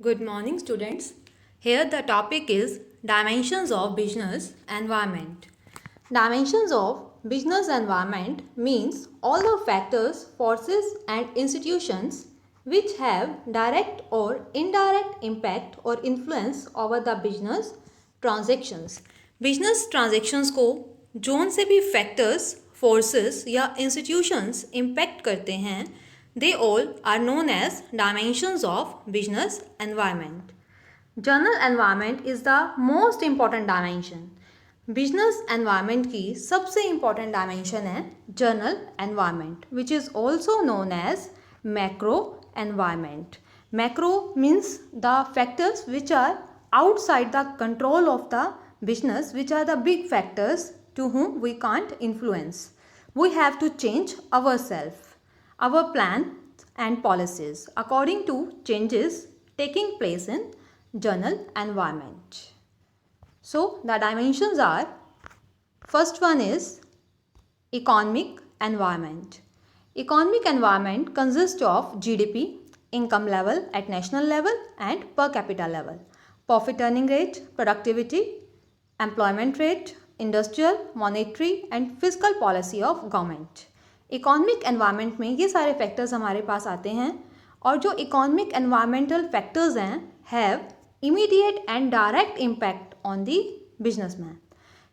Good morning, students. Here the topic is dimensions of business environment. Dimensions of business environment means all the factors, forces, and institutions which have direct or indirect impact or influence over the business transactions. Business transactions को zone से भी factors, forces या institutions impact करते हैं, they all are known as dimensions of business environment. Journal environment is the most important dimension. Business environment की सबसे important dimension है general environment which is also known as macro environment. Macro means the factors which are outside the control of the business, which are the big factors to whom we can't influence. We have to change ourselves, our plans and policies according to changes taking place in journal environment. So the dimensions are, first one is economic environment. Economic environment consists of GDP, income level at national level and per capita level, profit earning rate, productivity, employment rate, industrial, monetary and fiscal policy of government. Economic environment में ये सारे factors हमारे पास आते हैं और जो economic environmental factors हैं have immediate and direct impact on the businessman.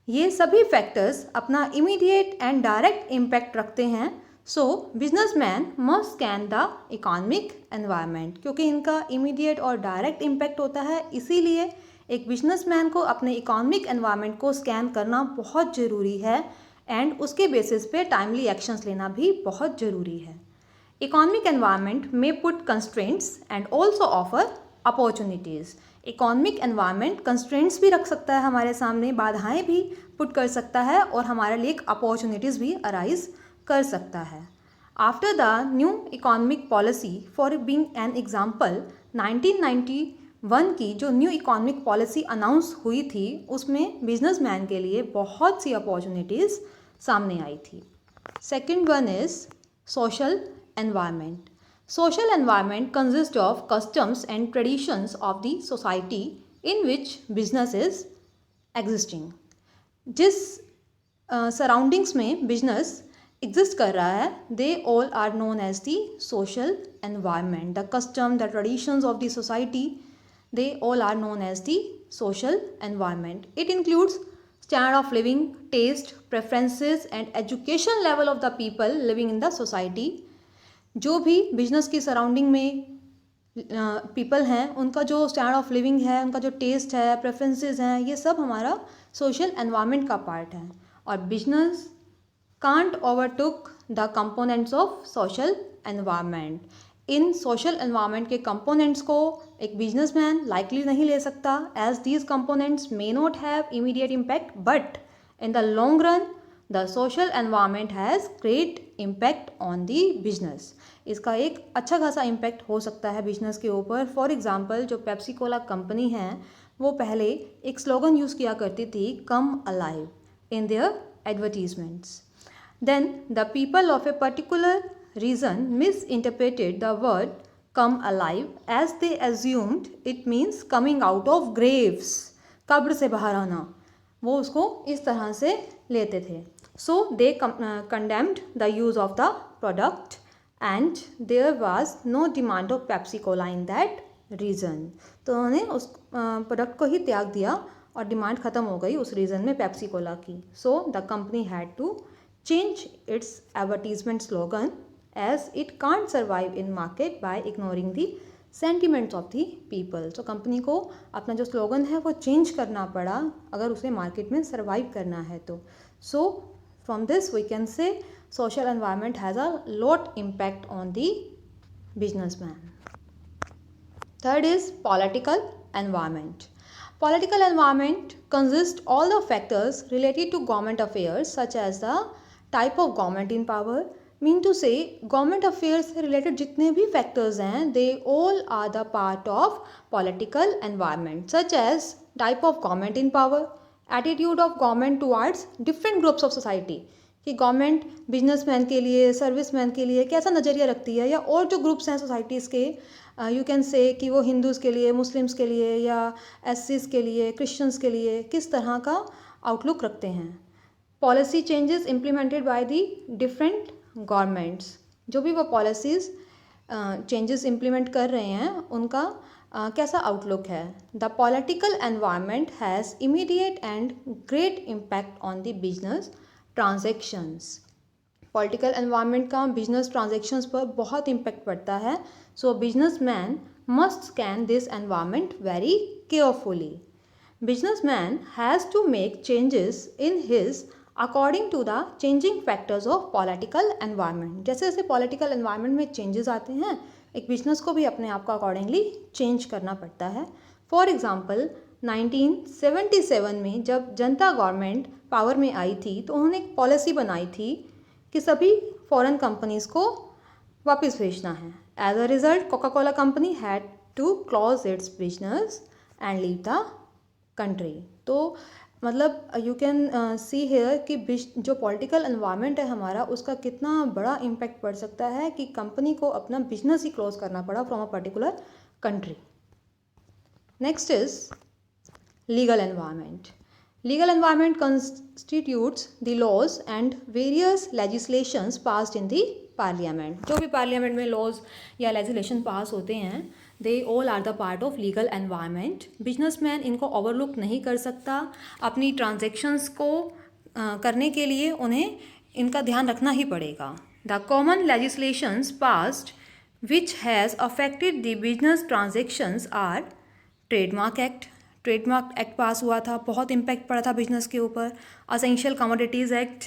ये सभी फैक्टर्स अपना इमीडिएट एंड डायरेक्ट इम्पैक्ट रखते हैं. So businessman must scan the economic environment. क्योंकि इनका इमीडिएट और डायरेक्ट इम्पैक्ट होता है, इसीलिए एक बिजनेसमैन को अपने इकोनॉमिक एनवायरनमेंट को स्कैन करना बहुत ज़रूरी है एंड उसके बेसिस पे टाइमली एक्शंस लेना भी बहुत ज़रूरी है. इकोनॉमिक एनवायरनमेंट में put constraints and also offer opportunities. Economic environment constraints भी रख सकता है हमारे सामने, बाधाएं भी पुट कर सकता है और हमारे लिए एक अपॉर्चुनिटीज़ भी अराइज कर सकता है. After the new economic policy, for being an example, 1991 की जो न्यू इकोनॉमिक पॉलिसी अनाउंस हुई थी उसमें बिजनेसमैन के लिए बहुत सी अपॉर्चुनिटीज़ सामने आई थी. Second one is social environment. Social environment consists of customs and traditions of the society in which business is existing. जिस सराउंडिंग्स में बिजनेस एग्जिस्ट कर रहा है, they all are known as the social environment. The custom, the traditions of the society, they all are known as the social environment. It includes standard of living, taste, preferences and education level of the people living in the society. जो भी business की surrounding में people हैं उनका जो standard of living है, उनका जो टेस्ट है, प्रेफरेंसेस हैं, ये सब हमारा सोशल एनवायरनमेंट का पार्ट है. और business can't overtook the components of social environment. इन सोशल एनवायरनमेंट के कंपोनेंट्स को एक बिजनेसमैन लाइकली नहीं ले सकता, as these components may not have immediate impact, but in the long run the social environment has great impact on the business. इसका एक अच्छा खासा इम्पैक्ट हो सकता है बिजनेस के ऊपर. फॉर एग्जांपल, जो पेप्सी कोला कंपनी है वो पहले एक स्लोगन यूज़ किया करती थी, come alive, in their advertisements. Then the people of a particular region misinterpreted the word come alive as they assumed it means coming out of graves, कब्र से बाहर आना. वो उसको इस तरह से लेते थे. सो दे condemned the use of the product and there was no demand of Pepsi Cola in that region. तो उन्होंने उस प्रोडक्ट को ही त्याग दिया और डिमांड ख़त्म हो गई उस रीजन में पेप्सी कोला की. So the company had to change its advertisement slogan as it can't survive in market by ignoring the sentiments of the people. तो कंपनी को अपना जो स्लोगन है वो चेंज करना पड़ा अगर उसे मार्केट में सर्वाइव करना है तो. सो from this we can say social environment has a lot impact on the businessman. Third is political environment. Political environment consists all the factors related to government affairs such as the type of government in power. Mean to say government affairs से related जितने भी factors हैं they all are the part of political environment, such as type of government in power, attitude of government towards different groups of society. कि government businessman के लिए, serviceman के लिए कैसा नज़रिया रखती है, या और जो ग्रुप्स हैं सोसाइटीज़ के, यू कैन से कि वो हिंदूज़ के लिए, मुस्लिम्स के लिए, या एससीज़ के लिए, क्रिश्चियंस के लिए किस तरह का आउटलुक रखते हैं। Policy changes implemented by the different governments, जो भी वो पॉलिसीज़ चेंजेस इम्प्लीमेंट कर रहे हैं उनका कैसा आउटलुक है। The political environment has immediate and great impact on the business transactions. Political environment का बिजनेस ट्रांजेक्शन्स पर बहुत इम्पैक्ट पड़ता है। So businessman must scan this environment very carefully. Businessman has to make changes in his according to the changing factors of political environment. जैसे जैसे political environment में changes आते हैं, एक बिजनेस को भी अपने आप को अकॉर्डिंगली चेंज करना पड़ता है। फॉर एग्ज़ाम्पल 1977 में जब जनता गवर्नमेंट पावर में आई थी, तो उन्होंने एक पॉलिसी बनाई थी कि सभी फॉरेन कंपनीज़ को वापस भेजना है। As a result Coca Cola company had to close its business and leave the country. तो मतलब यू कैन सी हेयर कि जो पॉलिटिकल एनवायरनमेंट है हमारा, उसका कितना बड़ा इम्पैक्ट पड़ सकता है कि कंपनी को अपना बिजनेस ही क्लोज करना पड़ा from a particular country. Next is legal environment. Legal environment constitutes the laws and various legislations passed in the parliament. जो भी पार्लियामेंट में लॉज या लेजिस्लेशन पास होते हैं, they all are the part of legal environment. Businessman इनको overlook नहीं कर सकता। अपनी ट्रांजेक्शन्स को करने के लिए उन्हें इनका ध्यान रखना ही पड़ेगा। The common legislations passed which has affected the business transactions are trademark act. Trademark act pass हुआ था, बहुत इम्पैक्ट पड़ा था बिजनेस के ऊपर। Essential commodities act,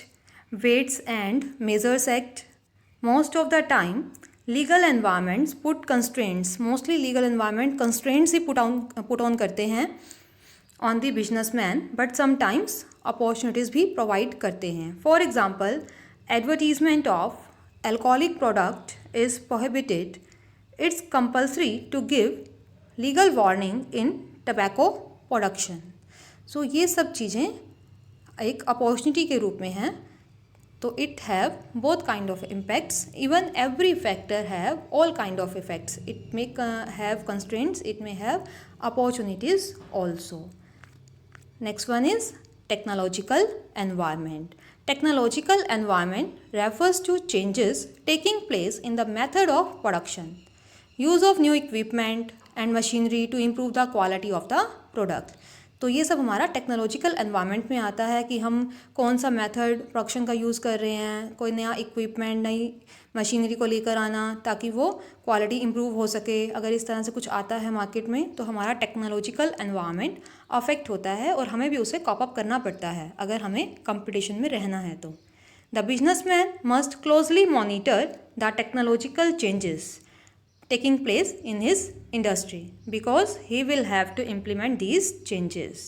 weights and measures act. Most of the time legal environments put constraints, mostly legal environment constraints ही put on करते हैं on the businessman, but sometimes opportunities भी प्रोवाइड करते हैं। For example advertisement of alcoholic product is prohibited. It's compulsory to give legal warning in tobacco production. सो ये सब चीज़ें एक अपॉर्चुनिटी के रूप में हैं। तो it have both kind of impacts. Even every factor have all kind of effects. It may have constraints, it may have opportunities also. Next one is technological environment. Technological environment refers to changes taking place in the method of production, use of new equipment and machinery to improve the quality of the product. तो ये सब हमारा technological environment में आता है कि हम कौन सा मेथड प्रोडक्शन का यूज़ कर रहे हैं, कोई नया इक्विपमेंट, नई मशीनरी को लेकर आना ताकि वो क्वालिटी इम्प्रूव हो सके। अगर इस तरह से कुछ आता है मार्केट में तो हमारा टेक्नोलॉजिकल एनवायरनमेंट अफेक्ट होता है और हमें भी उसे कॉप अप करना पड़ता है अगर हमें कंपटीशन में रहना है तो। The businessman must closely monitor the technological changes taking place in his industry because he will have to implement these changes.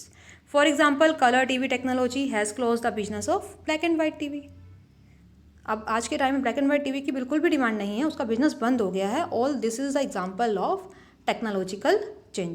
For example, color TV technology has closed the business of black and white TV. अब आज के time में black and white TV की बिल्कुल भी demand नहीं है, उसका बिजनेस बंद हो गया है। All this is the example of technological change.